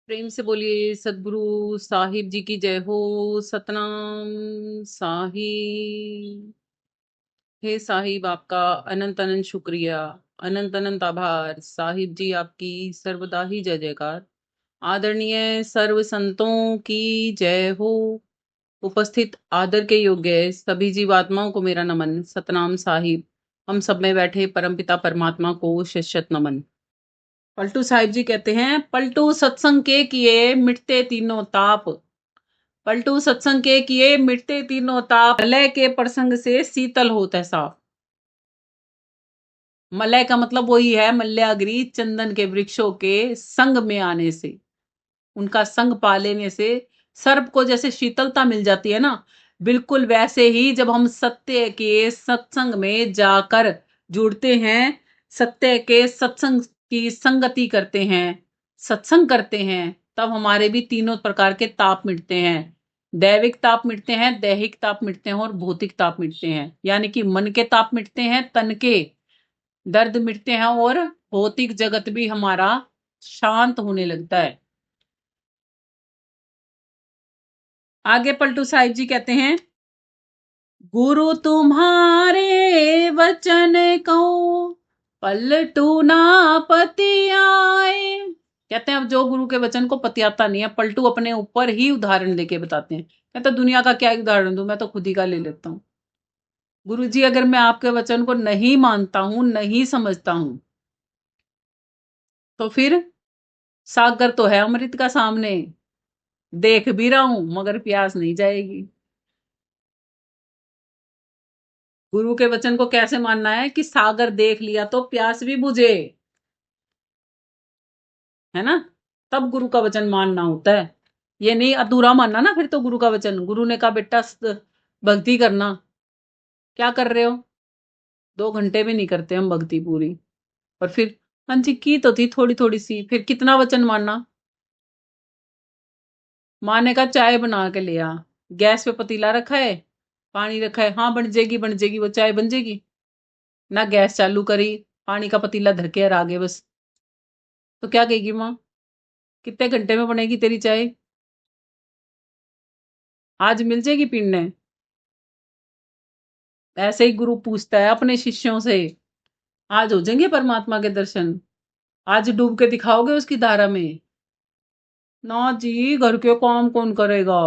प्रेम से बोलिए सदगुरु साहिब जी की जय हो। सतनाम साहिब। हे साहिब, आपका अनंत अनंत शुक्रिया, अनंत अनंत आभार। साहिब जी, आपकी सर्वदा ही जय जयकार। आदरणीय सर्व संतों की जय हो। उपस्थित आदर के योग्य सभी जीवात्माओं को मेरा नमन। सतनाम साहिब। हम सब में बैठे परमपिता परमात्मा को शत शत नमन। पलटू साहिब जी कहते हैं, पलटू सत्संग के किए मिटते तीनों ताप। पलटू सत्संग के किए मिटते तीनों ताप। मलय के प्रसंग से शीतल होता साफ। मलय का मतलब वही है मल्यागिरी, चंदन के वृक्षों के संग में आने से, उनका संग पा लेने से सर्प को जैसे शीतलता मिल जाती है ना, बिल्कुल वैसे ही जब हम सत्य के सत्संग में जाकर जुड़ते हैं, सत्य के सत्संग की संगति करते हैं, सत्संग करते हैं, तब हमारे भी तीनों प्रकार के ताप मिटते हैं। दैविक ताप मिटते हैं, दैहिक ताप मिटते हैं और भौतिक ताप मिटते हैं। यानी कि मन के ताप मिटते हैं, तन के दर्द मिटते हैं और भौतिक जगत भी हमारा शांत होने लगता है। आगे पलटू साहिब जी कहते हैं, गुरु तुम्हारे वचन को पलटू ना पतियाए। कहते हैं अब जो गुरु के वचन को पतियाता नहीं है, पलटू अपने ऊपर ही उदाहरण लेके बताते हैं। कहते दुनिया का क्या उदाहरण दूं, मैं तो खुद ही का ले लेता हूं। गुरु जी, अगर मैं आपके वचन को नहीं मानता हूं, नहीं समझता हूं, तो फिर सागर तो है अमृत का सामने, देख भी रहा हूं मगर प्यास नहीं जाएगी। गुरु के वचन को कैसे मानना है कि सागर देख लिया तो प्यास भी बुझे, है ना? तब गुरु का वचन मानना होता है। ये नहीं अधूरा मानना ना, फिर तो गुरु का वचन, गुरु ने कहा बेटा भक्ति करना, क्या कर रहे हो? 2 घंटे भी नहीं करते हम भक्ति पूरी। और फिर हाँ जी की तो थी थोड़ी थोड़ी सी, फिर कितना वचन मानना? माँ ने कहा चाय बना के ले आ, गैस पे पतीला रखा है, पानी रखा है, हाँ बन जाएगी बन जाएगी, वो चाय बन जाएगी ना। गैस चालू करी, पानी का पतीला धर के आ गए बस। तो क्या कहेगी माँ, कितने घंटे में बनेगी तेरी चाय? आज मिल जाएगी पीने? ऐसे ही गुरु पूछता है अपने शिष्यों से, आज हो जाएंगे परमात्मा के दर्शन? आज डूब के दिखाओगे उसकी धारा में? ना जी, घर के काम कौन करेगा?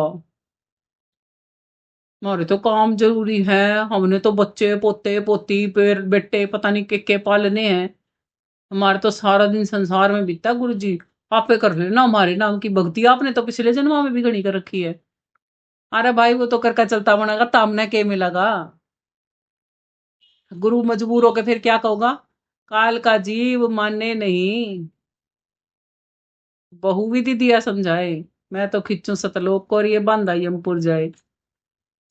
हमारे तो काम जरूरी है, हमने तो बच्चे पोते पोती पेर बेटे पता नहीं के पालने हैं। हमारे तो सारा दिन संसार में बीतता गुरु जी। आपे कर लेना हमारे नाम की भक्ति, आपने तो पिछले जन्म में भी घनी कर रखी है। अरे भाई वो तो करका चलता बनेगा, तामने के मिलेगा। गुरु मजबूर होके फिर क्या कहोगा, काल का जीव माने नहीं, बहु विधि दिया समझाए, मैं तो खिंचू सतलोक को और ये बांधा यमपुर जाए।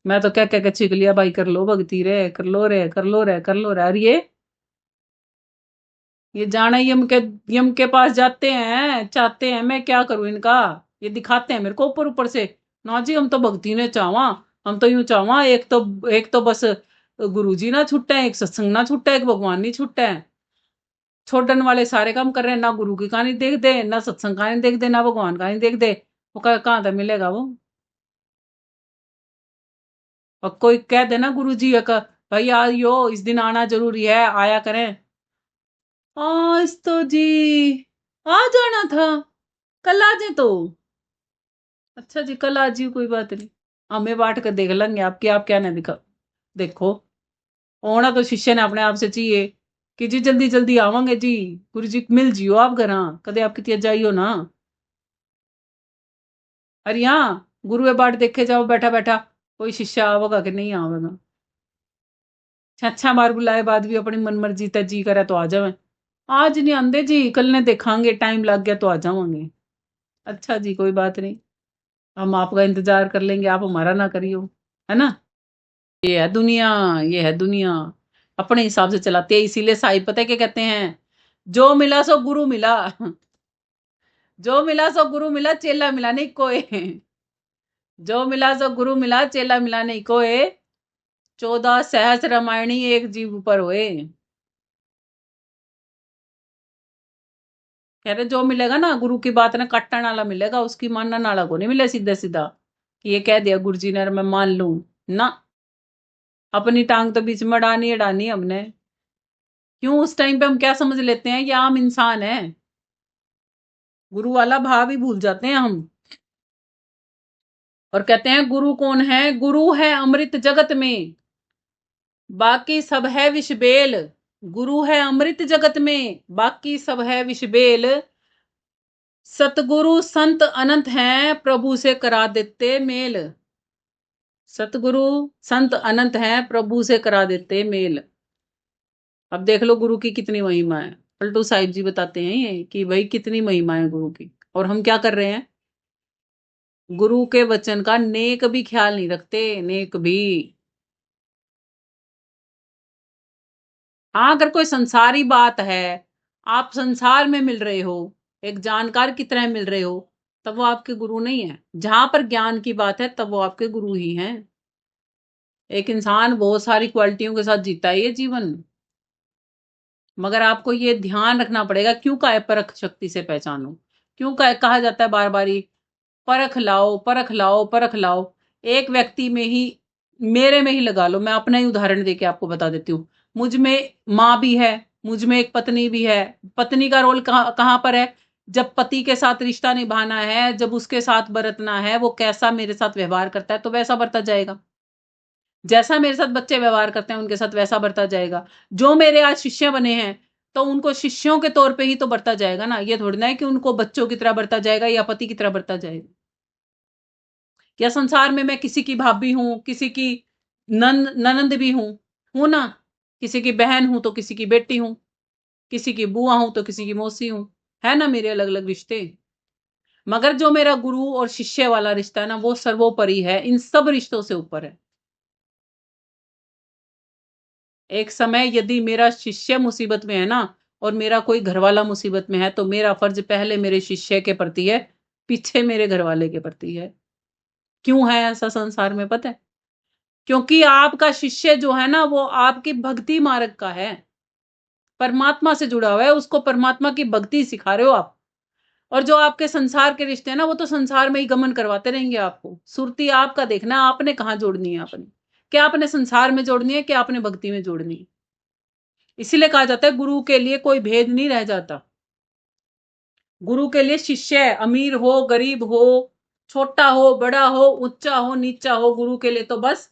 मैं तो क्या क्या छीक लिया भाई, कर लो भक्ति रे, कर लो रे, कर लो रे, कर लो रे। अरे ये जाना यम के पास जाते हैं, चाहते हैं मैं क्या करूं इनका, ये दिखाते हैं मेरे को ऊपर ऊपर से। ना जी, हम तो भक्ति ने चाहवा, हम तो यूं चाहवा, एक तो बस गुरु जी ना छुट्टे, एक सत्संग ना छुट्टे, एक भगवान नहीं छुट्टे। छोड़ने वाले सारे काम कर रहे हैं, ना गुरु की कहानी देख दे, ना सत्संग कहानी देख दे, ना भगवान कहानी देख दे। वो कहाँ तक मिलेगा वो? और कोई कह देना गुरु जी भाई आइयो, इस दिन आना जरूरी है, आया करें। आज तो जी आ जाना था, कल आ जाए तो। अच्छा जी, कल आ जी, कोई बात नहीं, हमें बांट कर देख लेंगे आपकी, आप क्या ना दिखा। देखो, होना तो शिष्य ने अपने आप से चाहिए कि जी जल्दी जल्दी आवांगे जी, गुरु जी मिल जियो आप घर, कदे आप कितने जाइयो ना। अरे यहाँ गुरु के बाट देखे जाओ बैठा बैठा, कोई शिष्य आवेगा कि नहीं आवेगा? अच्छा बार बुलाए बाद भी अपनी मन मर्जी तय जी करे तो आ जावे। आज नहीं आंदे जी, कल ने देखांगे, टाइम लग गया तो आ जावांगे। अच्छा जी, कोई बात नहीं, हम आपका इंतजार कर लेंगे, आप हमारा ना करियो, है ना? ये है दुनिया, ये है दुनिया, अपने हिसाब से चलाती है। इसीलिए साहिब पता है क्या कहते हैं, जो मिला सो गुरु मिला। जो मिला सो गुरु मिला, चेला मिला नहीं कोई। जो मिला सो गुरु मिला, चेला मिला नहीं कोई। 14 सहस्र रामायणी एक जीव पर हुए। कह रहे जो मिलेगा ना गुरु की बात ना काटने वाला मिलेगा, उसकी मानने वाला को नहीं मिले सीधा सीधा कि ये कह दिया गुरु जी ने मैं मान लूं ना। अपनी टांग तो बीच में अड़ानी हमने। क्यों उस टाइम पे हम क्या समझ लेते हैं ये आम इंसान है, गुरु वाला भाव ही भूल जाते हैं हम। और कहते हैं गुरु कौन है? गुरु है अमृत जगत में, बाकी सब है विष बेल। गुरु है अमृत जगत में, बाकी सब है विष बेल। सतगुरु संत अनंत हैं, प्रभु से करा देते मेल। सतगुरु संत अनंत हैं, प्रभु से करा देते मेल। अब देख लो गुरु की कितनी महिमा है। पलटू साहिब जी बताते हैं ये कि भाई कितनी महिमा है गुरु की, और हम क्या कर रहे हैं? गुरु के वचन का नेक भी ख्याल नहीं रखते, नेक भी। हाँ, अगर कोई संसारी बात है, आप संसार में मिल रहे हो, एक जानकार की तरह मिल रहे हो, तब वो आपके गुरु नहीं है। जहां पर ज्ञान की बात है तब वो आपके गुरु ही हैं। एक इंसान बहुत सारी क्वालिटियों के साथ जीता है ये जीवन, मगर आपको ये ध्यान रखना पड़ेगा। क्यों का है परख शक्ति से पहचानो? क्यों का कहा जाता है बार बारी परख लाओ परख लाओ परख लाओ? एक व्यक्ति में ही, मेरे में ही लगा लो, मैं अपना ही उदाहरण देके आपको बता देती हूँ। मुझ में माँ भी है, मुझ में एक पत्नी भी है। पत्नी का रोल कहाँ पर है? जब पति के साथ रिश्ता निभाना है, जब उसके साथ बरतना है, वो कैसा मेरे साथ व्यवहार करता है तो वैसा बरता जाएगा। जैसा मेरे साथ बच्चे व्यवहार करते हैं उनके साथ वैसा बरता जाएगा। जो मेरे आज शिष्य बने हैं तो उनको शिष्यों के तौर पे ही तो बरता जाएगा ना। ये थोड़ी ना है कि उनको बच्चों की तरह बरता जाएगा या पति की तरह बरता जाएगा। या संसार में मैं किसी की भाभी हूं, किसी की ननंद भी हूं ना, किसी की बहन हूं तो किसी की बेटी हूं, किसी की बुआ हूं तो किसी की मौसी हूं, है ना मेरे अलग अलग रिश्ते। मगर जो मेरा गुरु और शिष्य वाला रिश्ता है ना, वो सर्वोपरि है, इन सब रिश्तों से ऊपर है। एक समय यदि मेरा शिष्य मुसीबत में है ना, और मेरा कोई घरवाला मुसीबत में है, तो मेरा फर्ज पहले मेरे शिष्य के प्रति है, पीछे मेरे घरवाले के प्रति है। क्यों है ऐसा संसार में? पता है? क्योंकि आपका शिष्य जो है ना, वो आपकी भक्ति मार्ग का है, परमात्मा से जुड़ा हुआ है, उसको परमात्मा की भक्ति सिखा रहे हो आप। और जो आपके संसार के रिश्ते हैं ना, वो तो संसार में ही गमन करवाते रहेंगे आपको। सुरती आपका देखना है, आपने कहाँ जोड़नी है अपनी। क्या आपने संसार में जोड़नी है, क्या आपने भक्ति में जोड़नी है? इसीलिए कहा जाता है गुरु के लिए कोई भेद नहीं रह जाता। गुरु के लिए शिष्य अमीर हो गरीब हो, छोटा हो बड़ा हो, ऊंचा हो नीचा हो, गुरु के लिए तो बस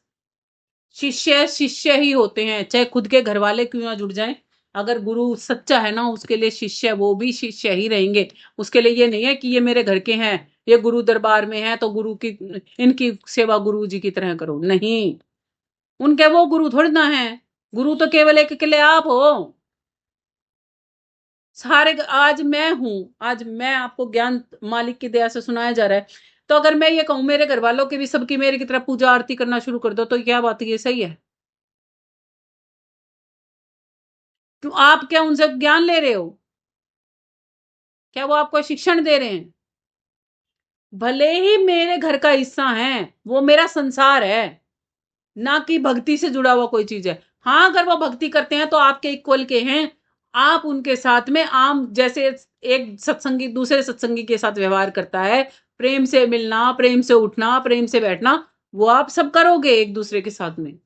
शिष्य शिष्य ही होते हैं। चाहे खुद के घर वाले क्यों ना जुड़ जाएं, अगर गुरु सच्चा है ना, उसके लिए शिष्य वो भी शिष्य ही रहेंगे। उसके लिए ये नहीं है कि ये मेरे घर के हैं, ये गुरु दरबार में है तो गुरु की, इनकी सेवा गुरु जी की तरह करो। नहीं, उनके वो गुरु थोड़ी ना है। गुरु तो केवल एक अकेले आप हो। सारे आज मैं हूं, आज मैं आपको ज्ञान मालिक की दया से सुनाया जा रहा है। तो अगर मैं ये कहूं मेरे घर वालों की भी सबकी मेरी की तरफ पूजा आरती करना शुरू कर दो, तो क्या बात है? ये सही है? तो आप क्या उनसे ज्ञान ले रहे हो? क्या वो आपको शिक्षण दे रहे हैं? भले ही मेरे घर का हिस्सा है, वो मेरा संसार है, ना कि भक्ति से जुड़ा हुआ कोई चीज है। हाँ, अगर वो भक्ति करते हैं तो आपके इक्वल के हैं। आप उनके साथ में आम जैसे एक सत्संगी दूसरे सत्संगी के साथ व्यवहार करता है, प्रेम से मिलना, प्रेम से उठना, प्रेम से बैठना, वो आप सब करोगे एक दूसरे के साथ में।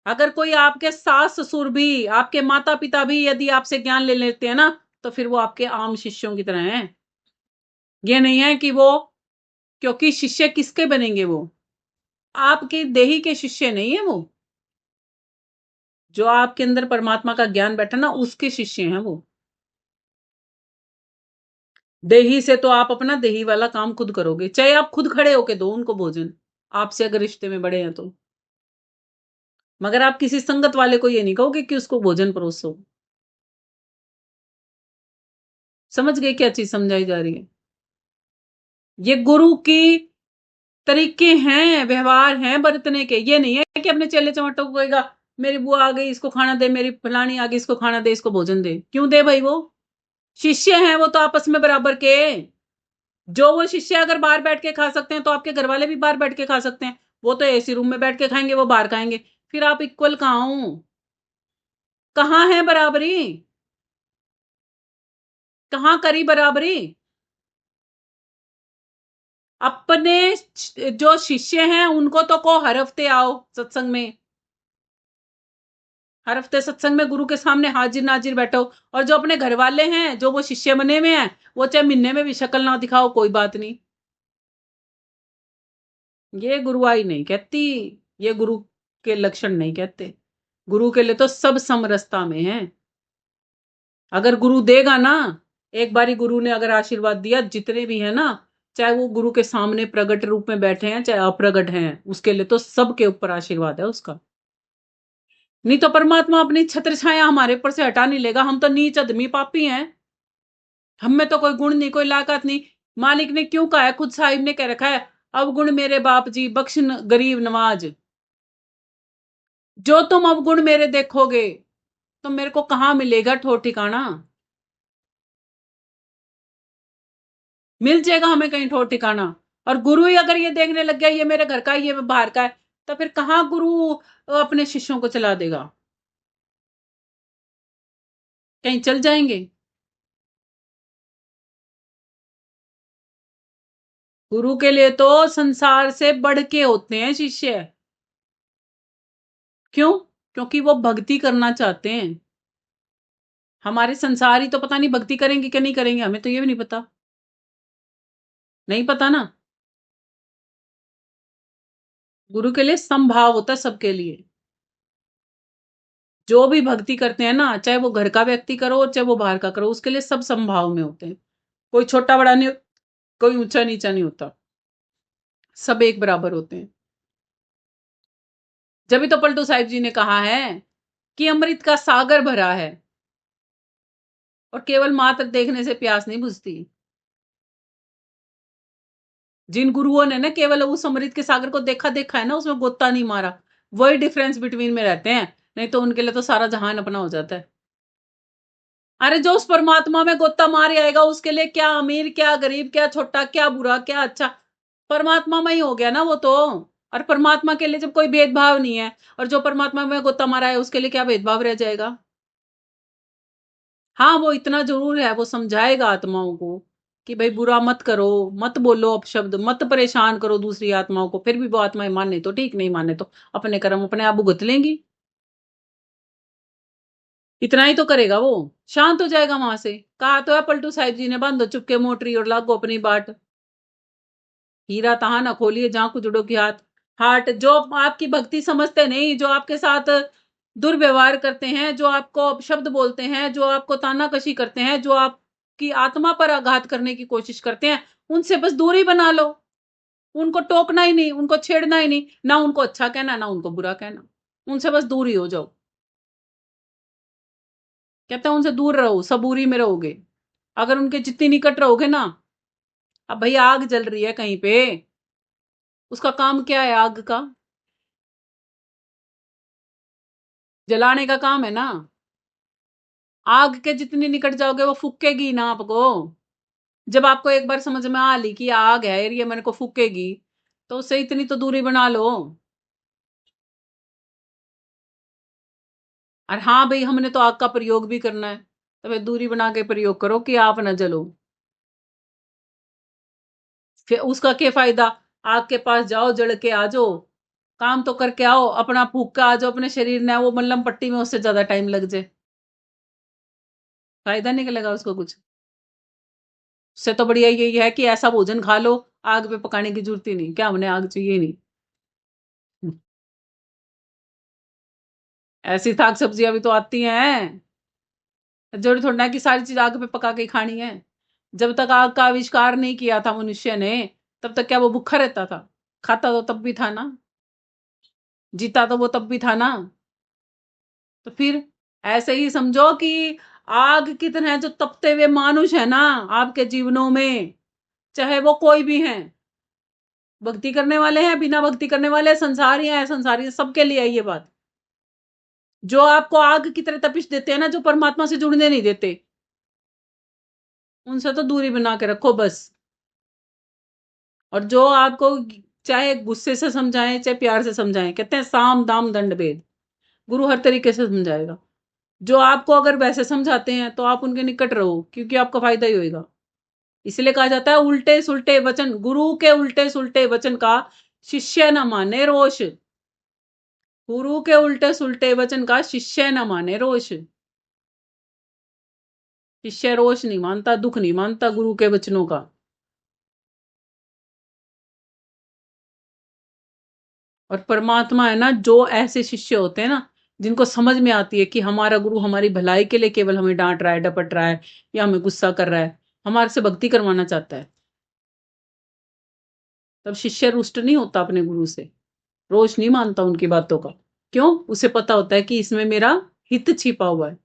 अगर कोई आपके सास ससुर भी, आपके माता पिता भी यदि आपसे ज्ञान ले लेते हैं ना, तो फिर वो आपके आम शिष्यों की तरह हैं। ये नहीं है कि वो, क्योंकि शिष्य किसके बनेंगे? वो आपके देही के शिष्य नहीं है। वो जो आपके अंदर परमात्मा का ज्ञान बैठा ना, उसके शिष्य हैं वो। देही से तो आप अपना देही वाला काम खुद करोगे, चाहे आप खुद खड़े होके दो उनको भोजन, आपसे अगर रिश्ते में बड़े हैं तो। मगर आप किसी संगत वाले को ये नहीं कहोगे कि उसको भोजन परोसो। समझ गए क्या चीज समझाई जा रही है? ये गुरु की तरीके हैं, व्यवहार हैं बरतने के। ये नहीं है कि अपने चेले चमटों को कहेगा मेरी बुआ आ गई इसको खाना दे, मेरी फलानी आ गई इसको खाना दे, इसको भोजन दे। क्यों दे भाई? वो शिष्य हैं, वो तो आपस में बराबर के। जो वो शिष्य अगर बाहर बैठ के खा सकते हैं तो आपके घर वाले भी बाहर बैठ के खा सकते हैं। वो तो एसी रूम में बैठ के खाएंगे, वो बाहर खाएंगे। फिर आप इक्वल कहाँ हो? कहाँ है बराबरी? कहाँ करी बराबरी? अपने जो शिष्य हैं उनको तो को हर हफ्ते आओ सत्संग में, हर हफ्ते सत्संग में गुरु के सामने हाजिर नाजिर बैठो। और जो अपने घर वाले हैं, जो वो शिष्य बने हुए हैं, वो चाहे महीने में भी शक्ल ना दिखाओ, कोई बात नहीं। ये गुरुआई नहीं कहती, ये गुरु के लक्षण नहीं कहते। गुरु के लिए तो सब समरसता में है। अगर गुरु देगा ना, एक बारी गुरु ने अगर आशीर्वाद दिया, जितने भी है ना, चाहे वो गुरु के सामने प्रगट रूप में बैठे हैं चाहे अप्रगट हैं, उसके लिए तो सबके ऊपर आशीर्वाद है उसका। नहीं तो परमात्मा अपनी छत्र छाया हमारे ऊपर से हटा नहीं लेगा। हम तो नीच आदमी पापी हैं, हम में तो कोई गुण नहीं, कोई लाकत नहीं। मालिक ने क्यों कहा है, खुद साहिब ने कह रखा है, अवगुण मेरे बाप जी बख्श गरीब नवाज। जो तुम अवगुण मेरे देखोगे तो मेरे को कहां मिलेगा ठोर ठिकाना? मिल जाएगा हमें कहीं ठोर ठिकाना? और गुरु ही अगर ये देखने लग गया ये मेरे घर का है, ये बाहर का है, तो फिर कहाँ गुरु अपने शिष्यों को चला देगा? कहीं चल जाएंगे? गुरु के लिए तो संसार से बढ़ के होते हैं शिष्य। क्यों? क्योंकि वो भक्ति करना चाहते हैं। हमारे संसारी तो पता नहीं भक्ति करेंगे कि नहीं करेंगे, हमें तो ये भी नहीं पता। नहीं पता ना। गुरु के लिए संभाव होता है सबके लिए। जो भी भक्ति करते हैं ना, चाहे वो घर का व्यक्ति करो चाहे वो बाहर का करो, उसके लिए सब संभाव में होते हैं। कोई छोटा बड़ा नहीं, कोई ऊंचा नीचा नहीं होता, सब एक बराबर होते हैं। जब भी तो पलटू साहिब जी ने कहा है कि अमृत का सागर भरा है और केवल मात्र देखने से प्यास नहीं बुझती। जिन गुरुओं ने ना केवल उस अमृत के सागर को देखा देखा है ना, उसमें गोता नहीं मारा, वही डिफरेंस बिटवीन में रहते हैं। नहीं तो उनके लिए तो सारा जहान अपना हो जाता है। अरे जो उस परमात्मा में गोता मार आएगा, उसके लिए क्या अमीर क्या गरीब क्या छोटा क्या बुरा क्या अच्छा, परमात्मा में ही हो गया ना वो तो। और परमात्मा के लिए जब कोई भेदभाव नहीं है, और जो परमात्मा में गोता मारा है उसके लिए क्या भेदभाव रह जाएगा? हाँ, वो इतना जरूर है, वो समझाएगा आत्माओं को कि भाई बुरा मत करो, मत बोलो अपशब्द, मत परेशान करो दूसरी आत्माओं को। फिर भी वो आत्माएं माने तो ठीक, नहीं माने तो अपने कर्म अपने आप भुगत लेंगी। इतना ही तो करेगा वो, शांत हो जाएगा वहां से। कहा तो है पलटू साहिब जी ने, बंद चुपके मोटरी और लागो अपनी बाट। हीरा तहा ना खोलिए जहां कुछ जुड़ो की हाथ। हाट जो आपकी भक्ति समझते नहीं, जो आपके साथ दुर्व्यवहार करते हैं, जो आपको अपशब्द बोलते हैं, जो आपको तानाकशी करते हैं, जो आपकी आत्मा पर आघात करने की कोशिश करते हैं, उनसे बस दूरी बना लो। उनको टोकना ही नहीं, उनको छेड़ना ही नहीं, ना उनको अच्छा कहना ना उनको बुरा कहना, उनसे बस दूर ही हो जाओ। कहते हैं उनसे दूर रहो, सबूरी में रहोगे। अगर उनके जितनी निकट रहोगे ना, अब भाई आग जल रही है कहीं पे, उसका काम क्या है आग का? जलाने का काम है ना। आग के जितनी निकट जाओगे वो फूकेगी ना आपको। जब आपको एक बार समझ में आ ली कि आग है ये मेरे को फूकेगी, तो उससे इतनी तो दूरी बना लो। और हाँ भाई, हमने तो आग का प्रयोग भी करना है, तो फिर दूरी बना के प्रयोग करो कि आप ना जलो। फिर उसका क्या फायदा? आग के पास जाओ, जल के आ जाओ, काम तो करके आओ, अपना फूक के आ जाओ अपने शरीर में, वो मल्लम पट्टी में उससे ज्यादा टाइम लग जाए, फायदा निकलेगा उसको कुछ? उससे तो बढ़िया यही है कि ऐसा भोजन खा लो, आग पे पकाने की जरूरत ही नहीं, क्या हमने आग चाहिए नहीं। ऐसी साग सब्जियां भी तो आती हैं, जरूरी थोड़ा ना कि सारी चीज आग पे पका के खानी है। जब तक आग का आविष्कार नहीं किया था मनुष्य ने, तब तक क्या वो भूखा रहता था? खाता तो तब भी था ना, जीता तो वो तब भी था ना। तो फिर ऐसे ही समझो कि आग की तरह जो तपते हुए मानुष है ना आपके जीवनों में, चाहे वो कोई भी हैं, भक्ति करने वाले हैं बिना भक्ति करने वाले, संसारी हैं संसारी, सबके लिए है ये बात। जो आपको आग की तरह तपिश देते हैं ना, जो परमात्मा से जुड़ने नहीं देते, उनसे तो दूरी बना के रखो बस। और जो आपको चाहे गुस्से से समझाएं चाहे प्यार से समझाएं, कहते हैं साम दाम दंड भेद, गुरु हर तरीके से समझाएगा। जो आपको अगर वैसे समझाते हैं तो आप उनके निकट रहो, क्योंकि आपका फायदा ही होएगा। इसलिए कहा जाता है उल्टे सुलटे वचन, गुरु के उल्टे सुलटे वचन का शिष्य न माने रोष। गुरु के उल्टे सुलटे वचन का शिष्य न माने रोष। शिष्य रोष नहीं मानता, दुख नहीं मानता गुरु के वचनों का। और परमात्मा है ना, जो ऐसे शिष्य होते हैं ना, जिनको समझ में आती है कि हमारा गुरु हमारी भलाई के लिए केवल हमें डांट रहा है, डपट रहा है, या हमें गुस्सा कर रहा है, हमारे से भक्ति करवाना चाहता है, तब शिष्य रुष्ट नहीं होता अपने गुरु से, रोष नहीं मानता उनकी बातों का। क्यों? उसे पता होता है कि इसमें मेरा हित छिपा हुआ है।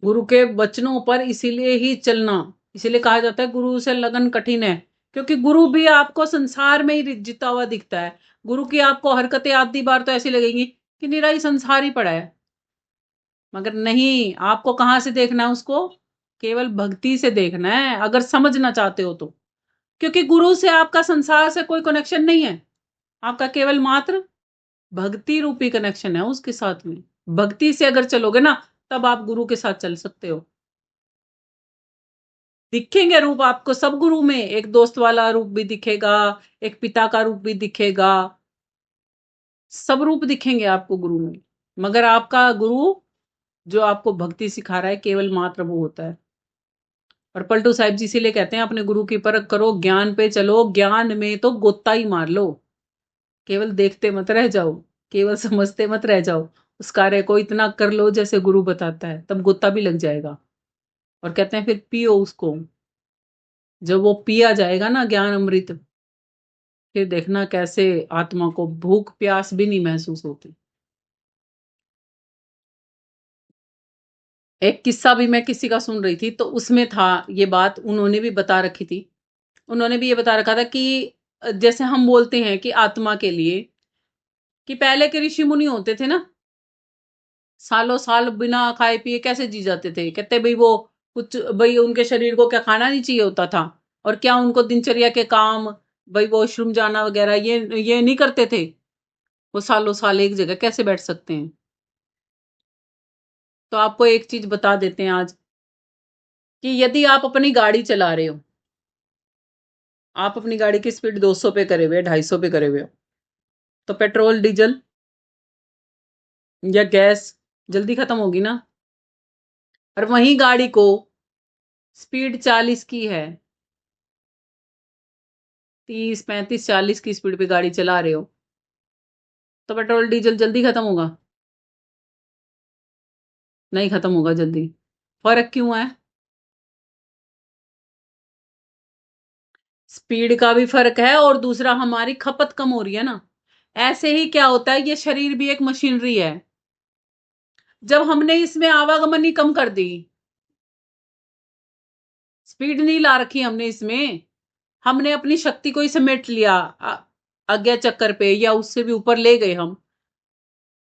गुरु के वचनों पर इसीलिए ही चलना, इसीलिए कहा जाता है गुरु से लगन कठिन है, क्योंकि गुरु भी आपको संसार में ही जीता हुआ दिखता है। गुरु की आपको हरकतें आधी बार तो ऐसी लगेंगी कि निरा ही संसार ही पड़ा है, मगर नहीं, आपको कहां से देखना है उसको? केवल भक्ति से देखना है, अगर समझना चाहते हो तो। क्योंकि गुरु से आपका संसार से कोई कनेक्शन नहीं है, आपका केवल मात्र भक्ति रूपी कनेक्शन है उसके साथ में। भक्ति से अगर चलोगे ना, तब आप गुरु के साथ चल सकते हो। दिखेंगे रूप आपको सब गुरु में, एक दोस्त वाला रूप भी दिखेगा, एक पिता का रूप भी दिखेगा, सब रूप दिखेंगे आपको गुरु में, मगर आपका गुरु जो आपको भक्ति सिखा रहा है केवल मात्र वो होता है। और पलटू साहिब जी इसीलिए कहते हैं अपने गुरु की परख करो, ज्ञान पे चलो, ज्ञान में तो गोता ही मार लो, केवल देखते मत रह जाओ, केवल समझते मत रह जाओ, उस कार्य को इतना कर लो जैसे गुरु बताता है, तब गोता भी लग जाएगा। और कहते हैं फिर पियो उसको, जब वो पिया जाएगा ना ज्ञान अमृत, फिर देखना कैसे आत्मा को भूख प्यास भी नहीं महसूस होती। एक किस्सा भी मैं किसी का सुन रही थी, तो उसमें था ये बात, उन्होंने भी बता रखी थी, उन्होंने भी ये बता रखा था कि जैसे हम बोलते हैं कि आत्मा के लिए, कि पहले के ऋषि मुनि होते थे ना, सालों साल बिना खाए पिए कैसे जी जाते थे। कहते भाई वो कुछ, भाई उनके शरीर को क्या खाना नहीं चाहिए होता था, और क्या उनको दिनचर्या के काम, भाई वॉशरूम जाना वगैरह, ये नहीं करते थे, वो सालों साल एक जगह कैसे बैठ सकते हैं। तो आपको एक चीज बता देते हैं आज, कि यदि आप अपनी गाड़ी चला रहे हो, आप अपनी गाड़ी की स्पीड 200 पे करे हुए, 250 पे करे हुए हो, तो पेट्रोल डीजल या गैस जल्दी खत्म होगी ना। और वही गाड़ी को स्पीड 40 की है, 30 35 40 की स्पीड पे गाड़ी चला रहे हो, तो पेट्रोल डीजल जल्दी खत्म होगा? नहीं खत्म होगा जल्दी। फर्क क्यों है? स्पीड का भी फर्क है, और दूसरा हमारी खपत कम हो रही है ना। ऐसे ही क्या होता है, ये शरीर भी एक मशीनरी है, जब हमने इसमें आवागमन ही कम कर दी, स्पीड नहीं ला रखी हमने इसमें, हमने अपनी शक्ति को ही समेट लिया आज्ञा चक्कर पे, या उससे भी ऊपर ले गए हम।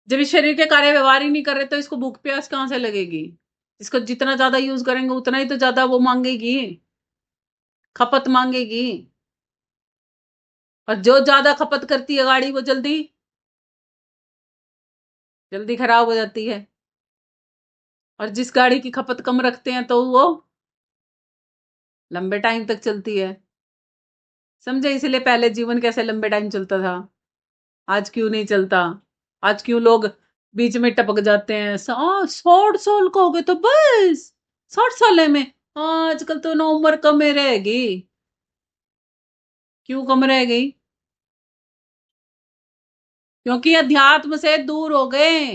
जब इस शरीर के कार्य व्यवहार ही नहीं कर रहे, तो इसको भूख प्यास कहां से लगेगी? इसको जितना ज्यादा यूज करेंगे उतना ही तो ज्यादा वो मांगेगी, खपत मांगेगी। और जो ज्यादा खपत करती है गाड़ी, वो जल्दी जल्दी खराब हो जाती है। और जिस गाड़ी की खपत कम रखते हैं, तो वो लंबे टाइम तक चलती है। समझे? इसलिए पहले जीवन कैसे लंबे टाइम चलता था, आज क्यों नहीं चलता? आज क्यों लोग बीच में टपक जाते हैं? 60 साल का हो गए तो बस, 60 साल में, आजकल तो ना उम्र कम ही रहेगी। क्यों कम रह गई? क्योंकि अध्यात्म से दूर हो गए,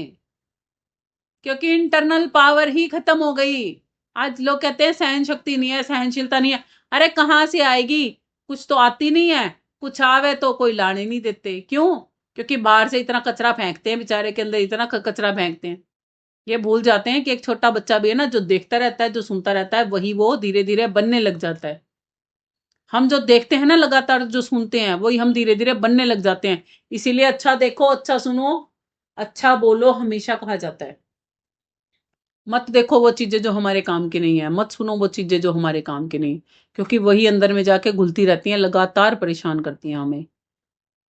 क्योंकि इंटरनल पावर ही खत्म हो गई। आज लोग कहते हैं सहन शक्ति नहीं है, सहनशीलता नहीं है। अरे कहाँ से आएगी? कुछ तो आती नहीं है, कुछ आवे तो कोई लाने नहीं देते। क्यों? क्योंकि बाहर से इतना कचरा फेंकते हैं, बेचारे के अंदर इतना कचरा फेंकते हैं, ये भूल जाते हैं कि एक छोटा बच्चा भी है ना, जो देखता रहता है, जो सुनता रहता है, वही वो धीरे धीरे बनने लग जाता है। हम जो देखते हैं ना लगातार, जो सुनते हैं, वही हम धीरे धीरे बनने लग जाते हैं। इसीलिए अच्छा देखो, अच्छा सुनो, अच्छा बोलो, हमेशा कहा जाता है। मत देखो वो चीजें जो हमारे काम की नहीं है, मत सुनो वो चीजें जो हमारे काम की नहीं, क्योंकि वही अंदर में जाके घुलती रहती हैं, लगातार परेशान करती हैं हमें।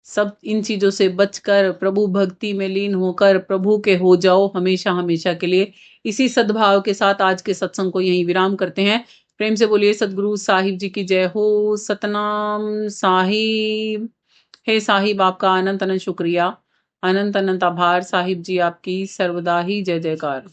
सब इन चीजों से बचकर प्रभु भक्ति में लीन होकर प्रभु के हो जाओ हमेशा हमेशा के लिए। इसी सद्भाव के साथ आज के सत्संग को यहीं विराम करते हैं। प्रेम से बोलिए सदगुरु साहिब जी की जय हो। सतनाम साहिब। हे साहिब आपका अनंत अनंत शुक्रिया, अनंत अनंत आभार। साहिब जी आपकी सर्वदा ही जय जयकार।